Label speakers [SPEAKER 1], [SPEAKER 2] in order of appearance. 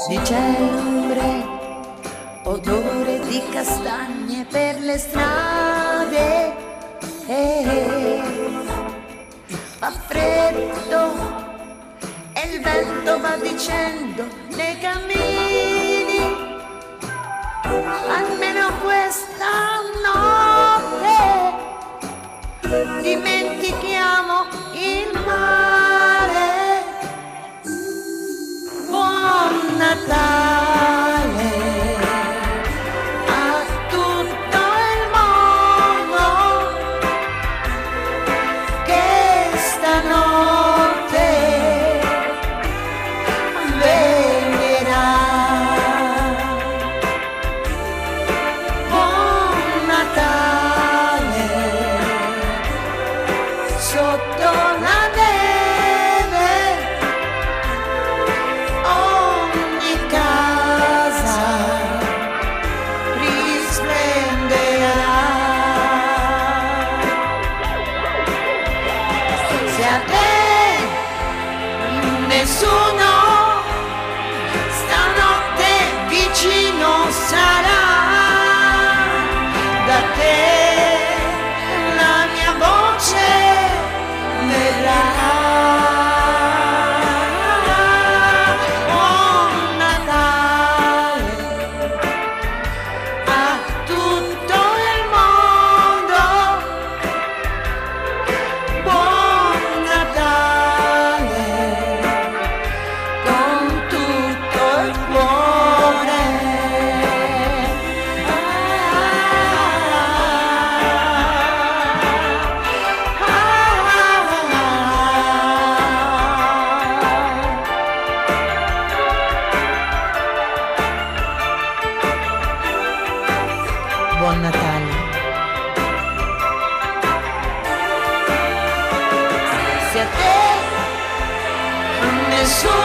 [SPEAKER 1] Dicembre, odore di castagne per le strade, fa freddo e il vento va dicendo nei cammini, almeno questa notte dimentichiamo il mare. Buon Natale a tutto il mondo che stanotte venirà. Buon Natale sotto la neve, ogni casa risplenderà. Se a te nessuno stanotte vicino sarà, da te la mia voce verrà. Buon Natale a tutto il mondo, buon Natale con tutto il cuore. Buon Natale. Se a te nessuno